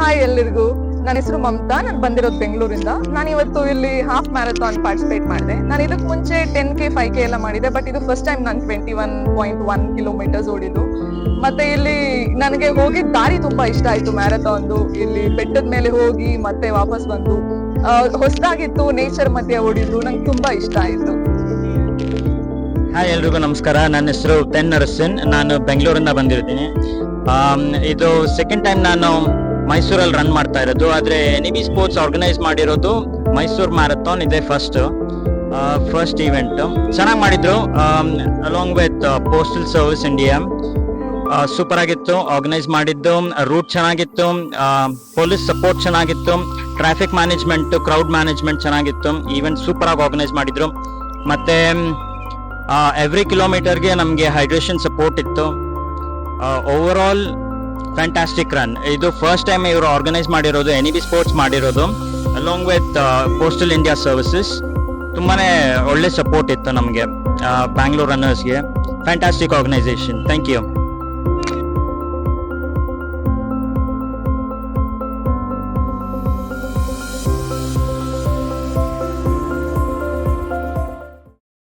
Hi ಎಲ್ಲರಿಗೂ, ನನ್ನ ಹೆಸರು ಮಮತಾ. ನಾನು ಬಂದಿರೋದು ಬೆಂಗಳೂರಿಂದ. ನಾನು ಇವತ್ತು ಇಲ್ಲಿ ಹಾಫ್ ಮ್ಯಾರಥಾನ್ ಪಾರ್ಟಿಸಿಪೇಟ್ ಮಾಡಿದೆ. ನಾನು ಇದಕ್ಕೆ ಮುಂಚೆ 10K 5K ಎಲ್ಲ ಮಾಡಿದೆ, ಬಟ್ ಇದು ಫಸ್ಟ್ ಟೈಮ್ ನಾನು 21.1 ಕಿಲೋಮೀಟರ್ಸ್ ಓಡಿದ್ದು. ಮತ್ತೆ ಇಲ್ಲಿ ನನಗೆ ಹೋಗಿದ್ದ ದಾರಿ ತುಂಬಾ ಇಷ್ಟ ಆಯ್ತು. ಮ್ಯಾರಥಾನ್ದು ಇಲ್ಲಿ ಬೆಟ್ಟದ ಮೇಲೆ ಹೋಗಿ ಮತ್ತೆ ವಾಪಸ್ ಬಂದು ಹೊಸದಾಗಿತ್ತು, ನೇಚರ್ ಮಧ್ಯೆ ಓಡಿದ್ದು ನಂಗೆ ತುಂಬಾ ಇಷ್ಟ ಆಯ್ತು. ಹಾಯ್ ಎಲ್ರಿಗೂ ನಮಸ್ಕಾರ. ನನ್ನ ಹೆಸರು ತೆನ್ ನರಸಿನ್. ನಾನು ಬೆಂಗಳೂರಿಂದ ಬಂದಿರ್ತೀನಿ. ಇದು ಸೆಕೆಂಡ್ ಟೈಮ್ ನಾನು ಮೈಸೂರಲ್ಲಿ ರನ್ ಮಾಡ್ತಾ ಇರೋದು. ಆದರೆ NEB ಸ್ಪೋರ್ಟ್ಸ್ ಆರ್ಗನೈಸ್ ಮಾಡಿರೋದು ಮೈಸೂರು ಮ್ಯಾರಥಾನ್ ಇದೆ ಫಸ್ಟ್ ಈವೆಂಟ್. ಚೆನ್ನಾಗಿ ಮಾಡಿದ್ರು, along with postal service India. Super ಆಗಿತ್ತು ಆರ್ಗನೈಸ್ ಮಾಡಿದ್ದು. ರೂಟ್ ಚೆನ್ನಾಗಿತ್ತು, ಪೊಲೀಸ್ ಸಪೋರ್ಟ್ ಚೆನ್ನಾಗಿತ್ತು, ಟ್ರಾಫಿಕ್ ಮ್ಯಾನೇಜ್ಮೆಂಟ್, ಕ್ರೌಡ್ ಮ್ಯಾನೇಜ್ಮೆಂಟ್ ಚೆನ್ನಾಗಿತ್ತು. ಈವೆಂಟ್ ಸೂಪರ್ ಆಗಿ ಆರ್ಗನೈಸ್ ಮಾಡಿದ್ರು. ಮತ್ತೆ ಎವ್ರಿ ಕಿಲೋಮೀಟರ್ಗೆ ನಮಗೆ ಹೈಡ್ರೇಷನ್ ಸಪೋರ್ಟ್ ಇತ್ತು. Over all fantastic run. ಇದು ಫಸ್ಟ್ ಟೈಮ್ ಇವರು ಆರ್ಗನೈಸ್ ಮಾಡಿರೋದು, NEB ಸ್ಪೋರ್ಟ್ಸ್ ಮಾಡಿರೋದು, along with postal India services. ತುಂಬಾನೇ ಒಳ್ಳೆ ಸಪೋರ್ಟ್ ಇತ್ತು ನಮಗೆ ಬ್ಯಾಂಗ್ಳೂರ್ ರನ್ನರ್ಸ್ಗೆ. Fantastic organisation. Thank you.